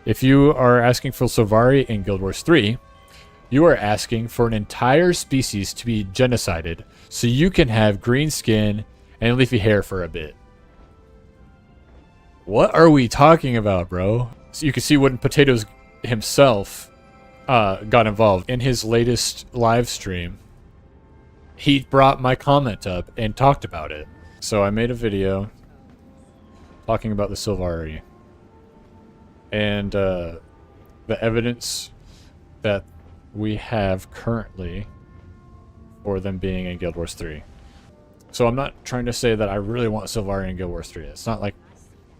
If you are asking for Sylvari in Guild Wars 3, you are asking for an entire species to be genocided so you can have green skin and leafy hair for a bit. What are we talking about, bro? So you can see WoodenPotatoes himself got involved in his latest live stream. He brought my comment up and talked about it. So I made a video talking about the Sylvari and the evidence that we have currently for them being in Guild Wars 3. So I'm not trying to say that I really want Sylvari in Guild Wars 3. It's not like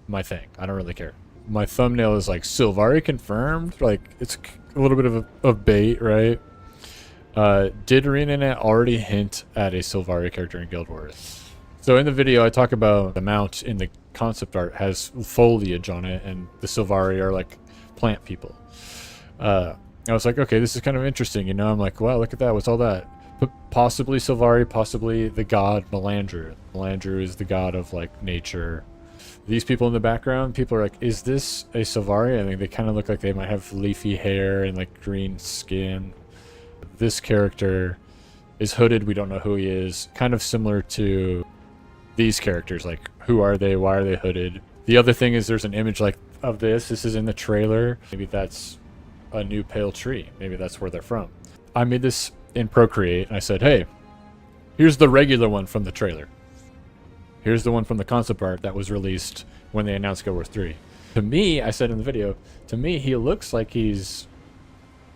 my thing. I don't really care. My thumbnail is like Sylvari confirmed. Like, it's a little bit of a bait, right? Did ArenaNet already hint at a Sylvari character in Guild Wars? So in the video, I talk about the mount in the concept art has foliage on it, and the Sylvari are like plant people. I was like, okay, this is kind of interesting, you know? I'm like, wow, look at that. What's all that? But possibly Sylvari, possibly the god Melandru. Melandru is the god of like nature. These people in the background, people are like, is this a Sylvari? I think they kind of look like they might have leafy hair and like green skin. This character is hooded. We don't know who he is. Kind of similar to these characters. Like, who are they? Why are they hooded? The other thing is there's an image like of this. This is in the trailer. Maybe that's a new pale tree. Maybe that's where they're from. I made this in Procreate, and I said, hey, here's the regular one from the trailer. Here's the one from the concept art that was released when they announced Guild Wars 3. To me, I said in the video, to me, he looks like he's...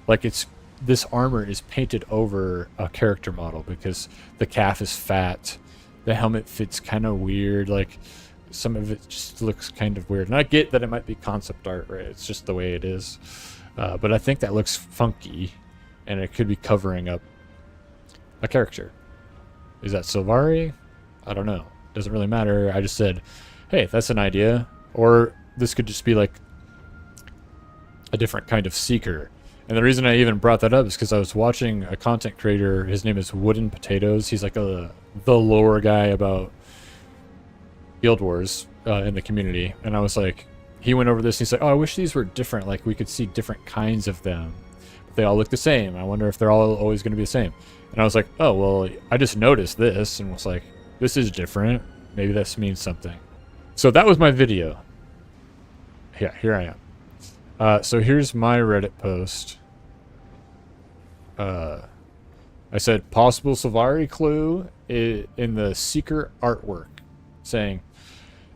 like it's... this armor is painted over a character model because the calf is fat. The helmet fits kind of weird. Like, some of it just looks kind of weird. And I get that it might be concept art, right? It's just the way it is. But I think that looks funky, and it could be covering up a character. Is that Sylvari? I don't know. Doesn't really matter. I just said, hey, that's an idea. Or this could just be like a different kind of seeker. And the reason I even brought that up is because I was watching a content creator. His name is WoodenPotatoes. He's like the lore guy about Guild Wars in the community. And I was like, he went over this and he's like, oh, I wish these were different. Like, we could see different kinds of them. But they all look the same. I wonder if they're all always going to be the same. And I was like, oh, well, I just noticed this and was like, this is different. Maybe this means something. So that was my video. Yeah, here I am. So here's my Reddit post. I said, possible Sylvari clue in the Seeker artwork. Saying,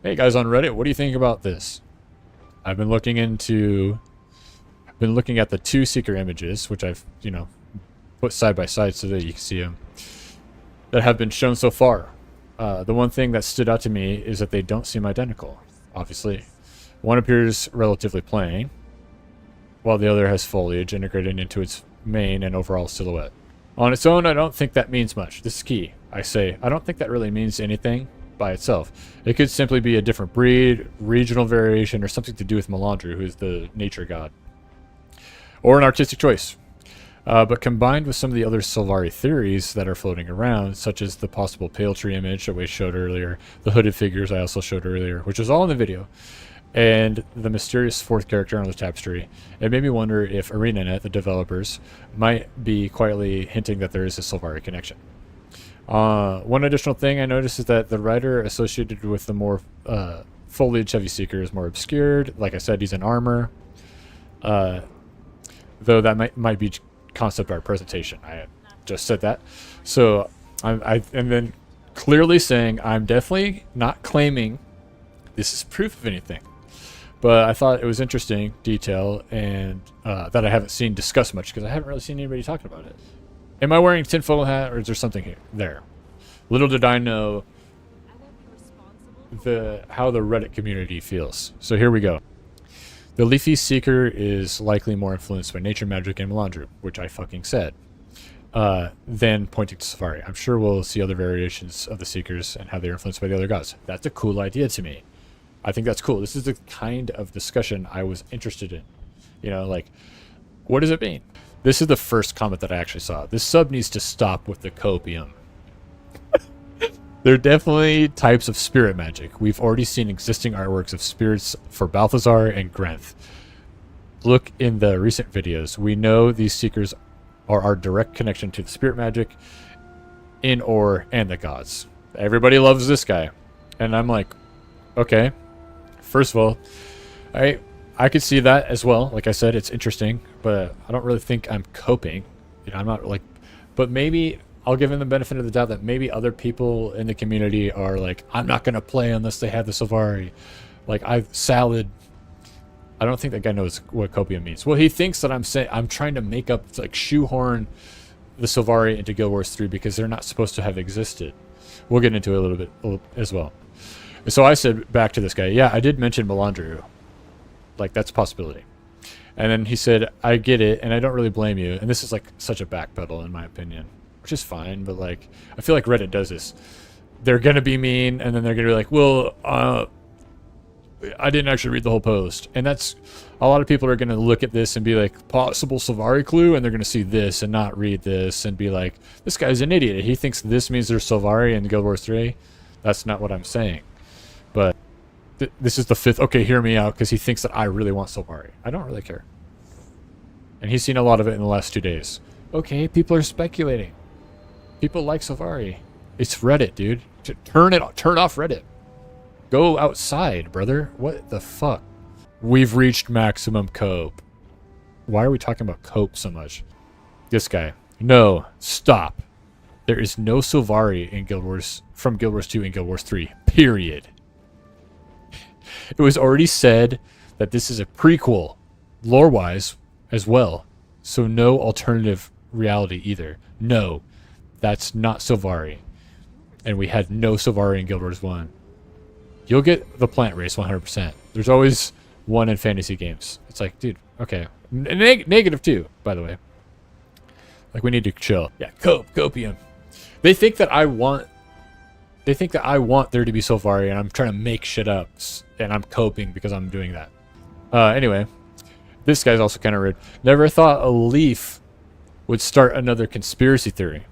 hey guys on Reddit, what do you think about this? I've been looking at the two Seeker images, which I've, you know, put side by side so that you can see them, that have been shown so far. The one thing that stood out to me is that they don't seem identical, obviously. One appears relatively plain, while the other has foliage integrated into its main and overall silhouette. On its own, I don't think that means much. This is key. I say, I don't think that really means anything by itself. It could simply be a different breed, regional variation, or something to do with Melandru, who is the nature god. Or an artistic choice. But combined with some of the other Sylvari theories that are floating around, such as the possible pale tree image that we showed earlier, the hooded figures I also showed earlier, which was all in the video, and the mysterious fourth character on the tapestry, it made me wonder if ArenaNet, the developers, might be quietly hinting that there is a Sylvari connection. One additional thing I noticed is that the writer associated with the more foliage-heavy Seeker is more obscured. Like I said, he's in armor, though that might be concept art presentation. I just said that. So and then clearly saying I'm definitely not claiming this is proof of anything. But I thought it was interesting detail and that I haven't seen discussed much because I haven't really seen anybody talking about it. Am I wearing a tinfoil hat or is there something here? There. Little did I know how the Reddit community feels. So here we go. The Leafy Seeker is likely more influenced by nature magic and Melandru, which I fucking said, than pointing to Sylvari. I'm sure we'll see other variations of the Seekers and how they're influenced by the other gods. That's a cool idea to me. I think that's cool. This is the kind of discussion I was interested in. You know, like, what does it mean? This is the first comment that I actually saw. This sub needs to stop with the copium. There are definitely types of spirit magic. We've already seen existing artworks of spirits for Balthazar and Grenth. Look in the recent videos. We know these seekers are our direct connection to the spirit magic in Ore and the gods. Everybody loves this guy. And I'm like, okay. First of all, I could see that as well. Like I said, it's interesting, but I don't really think I'm coping. You know, I'm not like, but maybe I'll give him the benefit of the doubt that maybe other people in the community are like, I'm not going to play unless they have the Sylvari. Like, Salad. I don't think that guy knows what copium means. Well, he thinks that I'm trying to make up, like, shoehorn the Sylvari into Guild Wars 3 because they're not supposed to have existed. We'll get into it a little bit as well. And so I said back to this guy, yeah, I did mention Melandru. Like, that's a possibility. And then he said, I get it, and I don't really blame you. And this is, like, such a backpedal, in my opinion. Which is fine, but, like, I feel like Reddit does this. They're going to be mean, and then they're going to be like, well, I didn't actually read the whole post. And that's, a lot of people are going to look at this and be like, possible Sylvari clue, and they're going to see this and not read this and be like, this guy's an idiot. He thinks this means there's Sylvari in Guild Wars 3. That's not what I'm saying. But this is the fifth. Okay, hear me out, because he thinks that I really want Sylvari. I don't really care. And he's seen a lot of it in the last 2 days. Okay, people are speculating. People like Sylvari. It's Reddit, dude. Turn off Reddit. Go outside, brother. What the fuck? We've reached maximum cope. Why are we talking about cope so much? This guy. No, stop. There is no Sylvari in Guild Wars from Guild Wars 2 and Guild Wars 3. Period. It was already said that this is a prequel, lore-wise, as well. So no alternative reality either. No, that's not Sylvari. And we had no Sylvari in Guild Wars 1. You'll get the plant race 100%. There's always one in fantasy games. It's like, dude, okay. Negative too, by the way. Like, we need to chill. Yeah, copium. They think that I want there to be Sylvari, and I'm trying to make shit up, and I'm coping because I'm doing that. Anyway, this guy's also kind of rude. Never thought a leaf would start another conspiracy theory.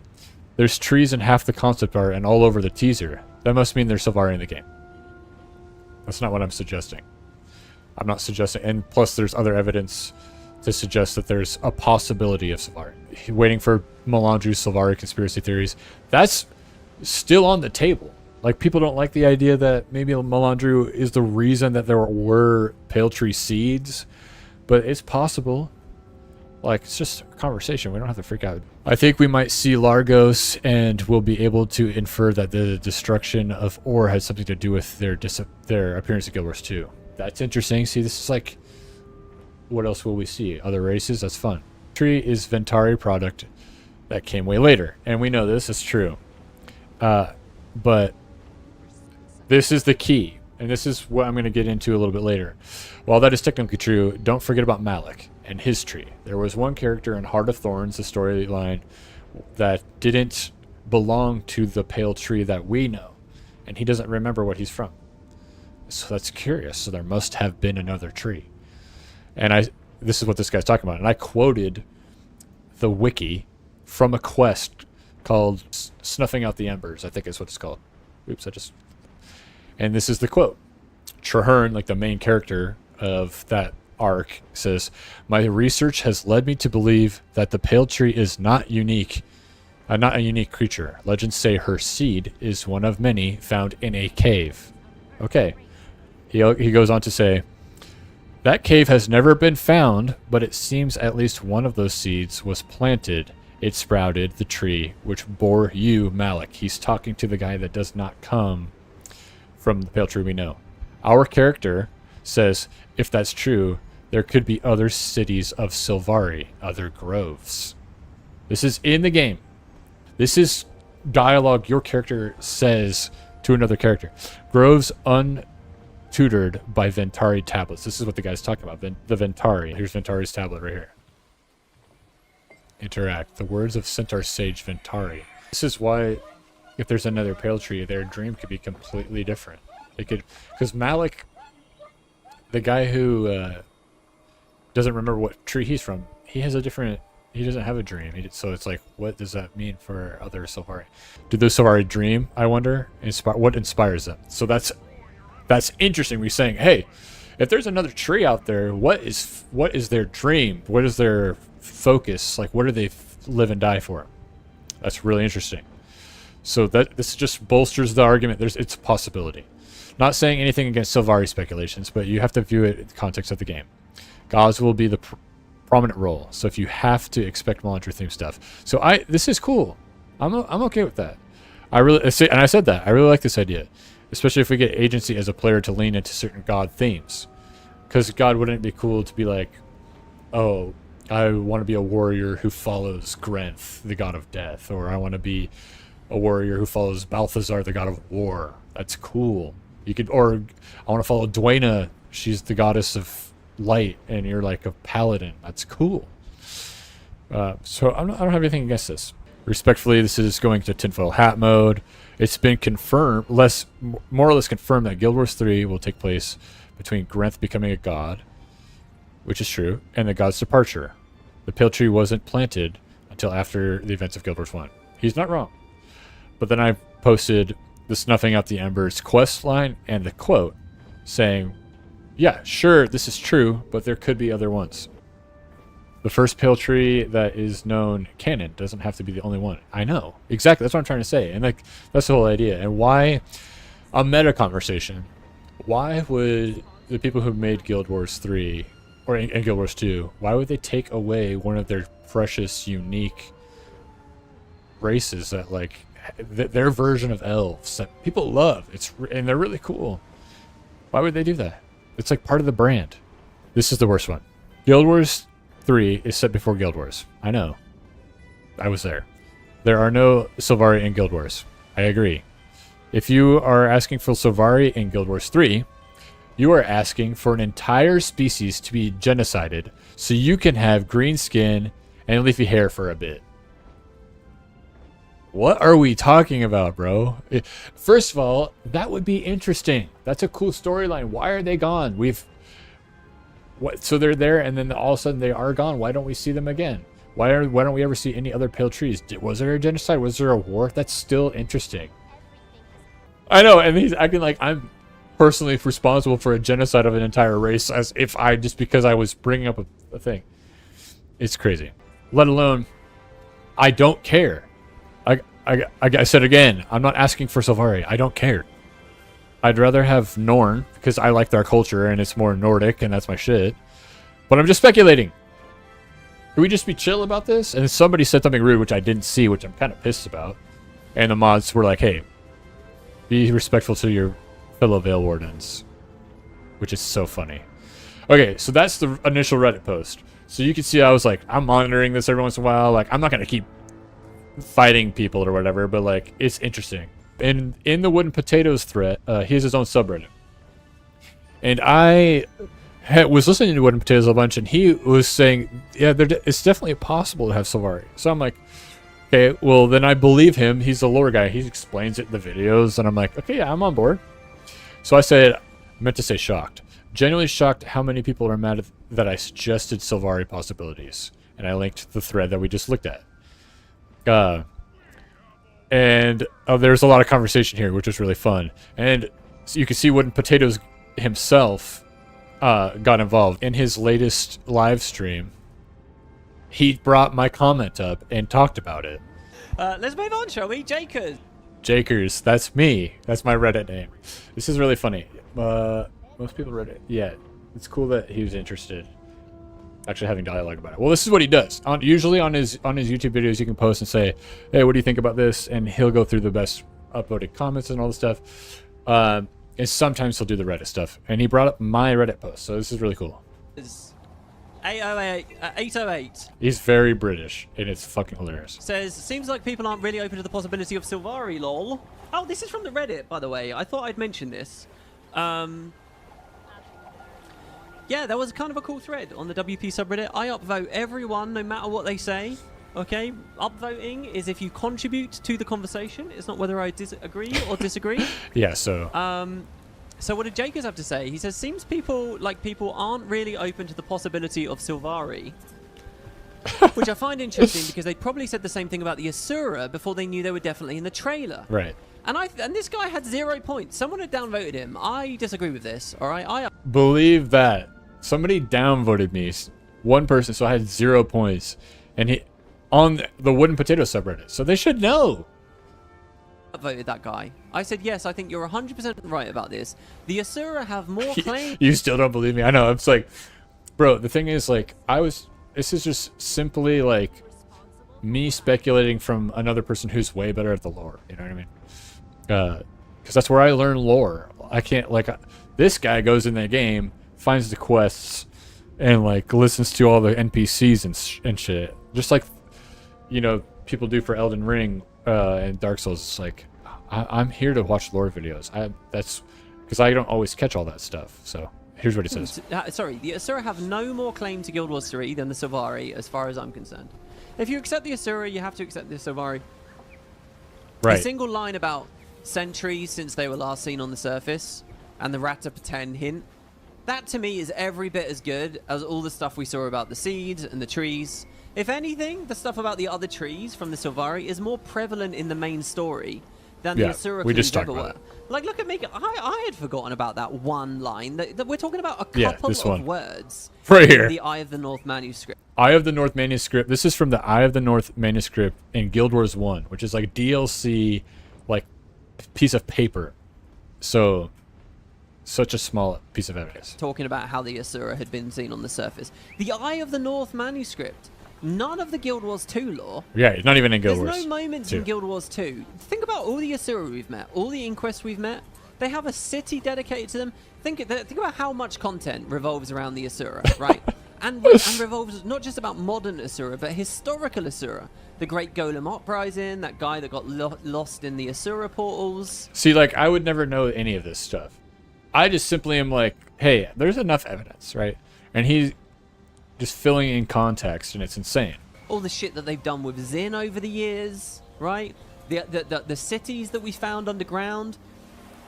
There's trees in half the concept art and all over the teaser. That must mean there's Sylvari in the game. That's not what I'm suggesting. I'm not suggesting, and plus there's other evidence to suggest that there's a possibility of Sylvari. Waiting for Melandru's Sylvari conspiracy theories. That's still on the table. Like, people don't like the idea that maybe Melandru is the reason that there were Pale Tree seeds, but it's possible. Like, it's just a conversation. We don't have to freak out. I think we might see Largos, and we'll be able to infer that the destruction of Ore had something to do with their appearance in Guild Wars 2. That's interesting. See, this is like, what else will we see? Other races? That's fun. Tree is Ventari product that came way later, and we know this is true. But this is the key, and this is what I'm going to get into a little bit later. While that is technically true, don't forget about Malik and his tree. There was one character in Heart of Thorns, the storyline, that didn't belong to the pale tree that we know, and he doesn't remember what he's from. So that's curious. So there must have been another tree. And this is what this guy's talking about. And I quoted the wiki from a quest called Snuffing Out the Embers, I think is what it's called. Oops, and this is the quote. Traherne, like the main character of that arc, says, "My research has led me to believe that the pale tree is not a unique creature. Legends say her seed is one of many found in a cave." Okay. He goes on to say, "That cave has never been found, but it seems at least one of those seeds was planted. It sprouted the tree which bore you, Malik." He's talking to the guy that does not come from the pale tree we know. Our character says, if that's true, there could be other cities of Sylvari, other groves. This is in the game. This is dialogue your character says to another character. Groves untutored by Ventari tablets. This is what the guy's talking about. The Ventari. Here's Ventari's tablet right here. Interact. The words of Centaur Sage Ventari. This is why, if there's another pale tree, their dream could be completely different. It could, because Malik, the guy who doesn't remember what tree he's from, he doesn't have a dream. So it's like, what does that mean for other Sylvari? Do those Sylvari dream, I wonder? What inspires them? So that's interesting. We're saying, hey, If there's another tree out there, what is their dream? What is their focus? Like, what do they live and die for? That's really interesting. So this just bolsters the argument. It's a possibility. Not saying anything against Sylvari speculations, but you have to view it in the context of the game. Gods will be the prominent role, so if you have to expect Melantra theme stuff. So this is cool. I'm okay with that. I said that I really like this idea, especially if we get agency as a player to lean into certain god themes. Because God, wouldn't it be cool to be like, oh, I want to be a warrior who follows Grenth, the god of death, or I want to be a warrior who follows Balthazar, the god of war. That's cool. You could, or I want to follow Dwayna. She's the goddess of light, and you're like a paladin. That's cool. So I don't have anything against this. Respectfully, this is going to tinfoil hat mode. It's been confirmed, more or less confirmed, that Guild Wars 3 will take place between Grenth becoming a god, which is true, and the god's departure. The pale tree wasn't planted until after the events of Guild Wars 1. He's not wrong. But then I posted the Snuffing Out the Embers quest line and the quote saying, yeah, sure, this is true, but there could be other ones. The first pale tree that is known canon doesn't have to be the only one. I know. Exactly. That's what I'm trying to say. And like, that's the whole idea. And why, a meta conversation, why would the people who made Guild Wars 3 or in Guild Wars 2, why would they take away one of their precious, unique races that like their version of elves that people love? And they're really cool. Why would they do that? It's like part of the brand. This is the worst one. Guild Wars 3 is set before Guild Wars. I know. I was there. There are no Sylvari in Guild Wars. I agree. If you are asking for Sylvari in Guild Wars 3, you are asking for an entire species to be genocided so you can have green skin and leafy hair for a bit. What are we talking about, bro? First of all, that would be interesting. That's a cool storyline. Why are they gone? So they're there, and then all of a sudden they are gone. Why don't we see them again? Why don't we ever see any other pale trees? Was there a genocide? Was there a war? That's still interesting. I know, and he's acting like I'm personally responsible for a genocide of an entire race, as if because I was bringing up a thing. It's crazy. Let alone, I don't care. I said again, I'm not asking for Sylvari. I don't care. I'd rather have Norn, because I like their culture and it's more Nordic and that's my shit. But I'm just speculating. Can we just be chill about this? And somebody said something rude, which I didn't see, which I'm kind of pissed about. And the mods were like, hey, be respectful to your fellow Veil Wardens. Which is so funny. Okay, so that's the initial Reddit post. So you can see I was like, I'm monitoring this every once in a while. Like, I'm not going to keep fighting people or whatever, but like, it's interesting. And in the WoodenPotatoes thread, he has his own subreddit. And I was listening to WoodenPotatoes a bunch, and he was saying, yeah, it's definitely possible to have Sylvari. So I'm like, okay, well, then I believe him. He's a lore guy. He explains it in the videos, and I'm like, okay, yeah, I'm on board. So I meant to say shocked. Genuinely shocked how many people are mad that I suggested Sylvari possibilities. And I linked the thread that we just looked at. And there's a lot of conversation here, which was really fun. And so you can see WoodenPotatoes himself got involved. In his latest live stream, he brought my comment up and talked about it. Let's move on, shall we? Jakers, that's me. That's my Reddit name. This is really funny. Most people read it. Yeah, it's cool that he was interested. Actually having dialogue about it. Well, this is what he does. Usually on his YouTube videos, you can post and say, hey, what do you think about this? And he'll go through the best upvoted comments and all this stuff. And sometimes he'll do the Reddit stuff. And he brought up my Reddit post, so this is really cool. 808. He's very British, and it's fucking hilarious. Says, seems like people aren't really open to the possibility of Sylvari, lol. Oh, this is from the Reddit, by the way. I thought I'd mention this. Yeah, that was kind of a cool thread on the WP subreddit. I upvote everyone, no matter what they say. Okay, upvoting is if you contribute to the conversation. It's not whether I agree or disagree. Yeah, so. So what did Jakers have to say? He says, seems people aren't really open to the possibility of Sylvari. Which I find interesting because they probably said the same thing about the Asura before they knew they were definitely in the trailer. Right. And this guy had 0 points. Someone had downvoted him. I disagree with this. All right. I believe that somebody downvoted me. One person, so I had 0 points, and he on the Wooden Potato subreddit. So they should know. voted that guy. I said, yes, I think you're 100% right about this. The Asura have more claim. You still don't believe me? I know. It's like, bro, the thing is, like, this is just simply, like, me speculating from another person who's way better at the lore. You know what I mean? Because that's where I learn lore. I can't, like, this guy goes in the game, finds the quests, and, like, listens to all the NPCs and shit. Just like, you know, people do for Elden Ring and Dark Souls. It's like, I'm here to watch lore videos. That's because I don't always catch all that stuff. So here's what it says. Sorry, the Asura have no more claim to Guild Wars 3 than the Sylvari, as far as I'm concerned. If you accept the Asura, you have to accept the Sylvari. Right. A single line about centuries since they were last seen on the surface, and the Ratapatan hint, that to me is every bit as good as all the stuff we saw about the seeds and the trees. If anything, the stuff about the other trees from the Sylvari is more prevalent in the main story than the Asura clues ever were. Like, look at me. I had forgotten about that one line. That we're talking about a couple of words right here. The Eye of the North manuscript. Eye of the North manuscript. This is from the Eye of the North manuscript in Guild Wars 1, which is like DLC, like, piece of paper. So, such a small piece of evidence. Talking about how the Asura had been seen on the surface. The Eye of the North manuscript. None of the Guild Wars 2 lore. Yeah, it's not even in Guild Wars. There's no moments in Guild Wars 2. Think about all the Asura we've met, all the Inquests we've met. They have a city dedicated to them. Think about how much content revolves around the Asura, right? and revolves not just about modern Asura, but historical Asura. The Great Golem Uprising, that guy that got lost in the Asura portals. See, like, I would never know any of this stuff. I just simply am like, hey, there's enough evidence, right? And he's just filling in context, and it's insane. All the shit that they've done with Zin over the years, right? The cities that we found underground,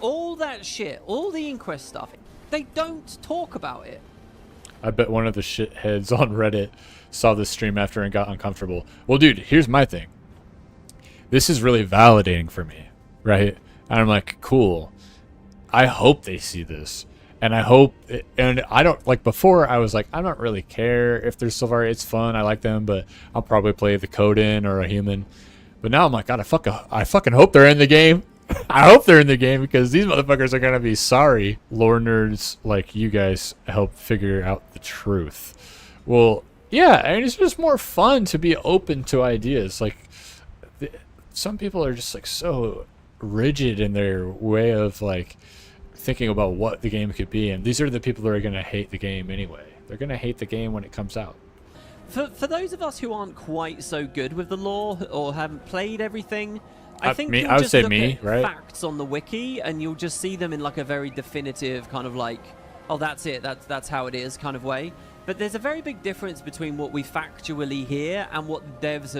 all that shit, all the Inquest stuff, they don't talk about it. I bet one of the shitheads on Reddit saw this stream after and got uncomfortable. Well, dude, here's my thing. This is really validating for me, right? And I'm like, cool. I hope they see this. And I hope, and I don't, like, before I was like, I don't really care if there's Sylvari, it's fun, I like them, but I'll probably play the Coden or a human. But now I'm like, God, I fucking hope they're in the game. I hope they're in the game, because these motherfuckers are gonna be sorry. Lore nerds like you guys help figure out the truth. Well, yeah, and it's just more fun to be open to ideas. Like, some people are just, like, so rigid in their way of, like, thinking about what the game could be, and these are the people that are going to hate the game anyway. They're going to hate the game when it comes out. For those of us who aren't quite so good with the lore or haven't played everything, I think you'll just look at facts on the wiki, and you'll just see them in, like, a very definitive kind of, like, oh, that's it, that's how it is kind of way. But there's a very big difference between what we factually hear and what devs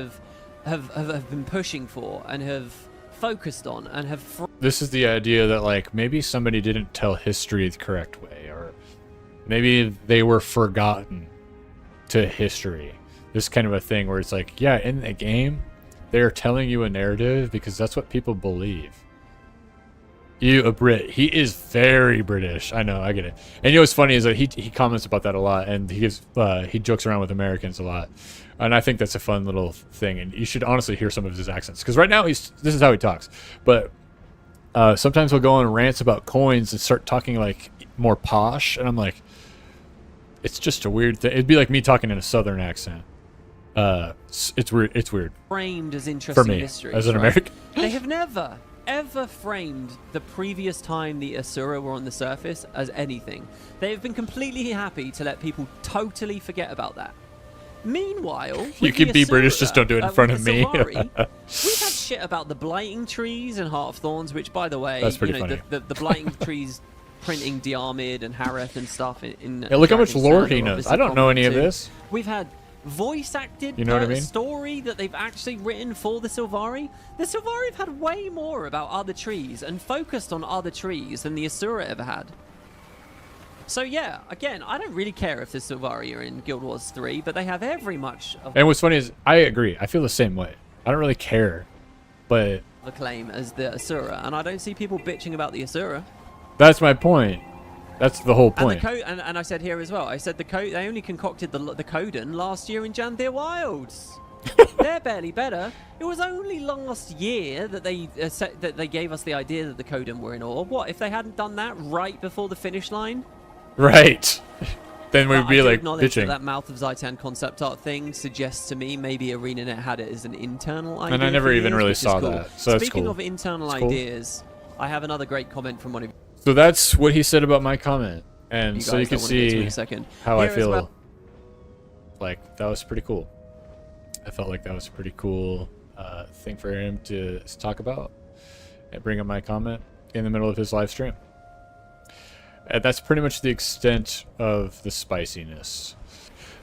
have been pushing for and have focused on and have. This is the idea that, like, maybe somebody didn't tell history the correct way, or maybe they were forgotten to history. This kind of a thing where it's like, yeah, in the game they're telling you a narrative because that's what people believe. You, a Brit, he is very British. I know, I get it. And you know what's funny is that he comments about that a lot, and he jokes around with Americans a lot. And I think that's a fun little thing, and you should honestly hear some of his accents, because right now this is how he talks. But sometimes he'll go on rants about coins and start talking, like, more posh, and I'm like, it's just a weird thing. It'd be like me talking in a southern accent. It's weird. It's weird. Framed as interesting for me mysteries, as an American. They have never ever framed the previous time the Asura were on the surface as anything. They have been completely happy to let people totally forget about that. Meanwhile, you can be British, just don't do it in front of me. Sylvari, we've had shit about the blighting trees and Heart of Thorns, which, by the way, that's pretty funny. The blighting trees printing Diarmid and Hareth and stuff in yeah, look how much lore he knows. I don't know any of this. We've had voice acted story that they've actually written for the Sylvari. The Sylvari have had way more about other trees and focused on other trees than the Asura ever had. So yeah, again, I don't really care if the Sylvari are in Guild Wars 3, but they have every much of And what's funny is, I agree. I feel the same way. I don't really care, but the claim as the Asura, and I don't see people bitching about the Asura. that's my point. That's the whole point. And I said here as well. I said they only concocted the Coden last year in Jandir Wilds. They're barely better. It was only last year that they gave us the idea that the Coden were in ore. What if they hadn't done that right before the finish line? Right. Then we'd be like bitching. That Mouth of Zaitan concept art thing suggests to me maybe ArenaNet had it as an internal idea. And I never even really saw cool. that. So that's Speaking cool. of internal ideas, I have another great comment from one of you. So that's what he said about my comment. And so you can see how I feel. Well. Like, that was pretty cool. I felt like that was a pretty cool thing for him to talk about and bring up my comment in the middle of his live stream. And that's pretty much the extent of the spiciness.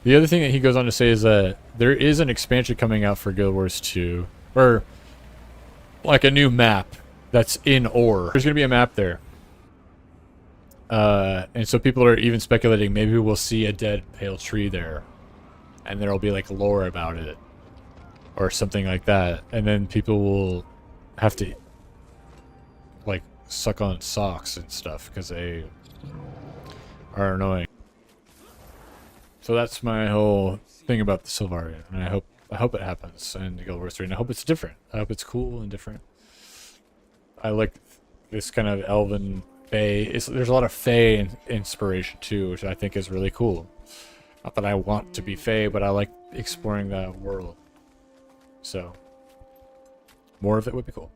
The other thing that he goes on to say is that there is an expansion coming out for Guild Wars 2, or like a new map that's in ore. There's going to be a map there. And so people are even speculating maybe we'll see a dead pale tree there. And there'll be like lore about it. Or something like that. And then people will have to like suck on socks and stuff because they are annoying. So that's my whole thing about the Sylvari, and I hope it happens in Guild Wars 3, and I hope it's different. I hope it's cool and different. I like this kind of elven fae. There's a lot of fae inspiration too, which I think is really cool. Not that I want to be fae, but I like exploring that world. So more of it would be cool.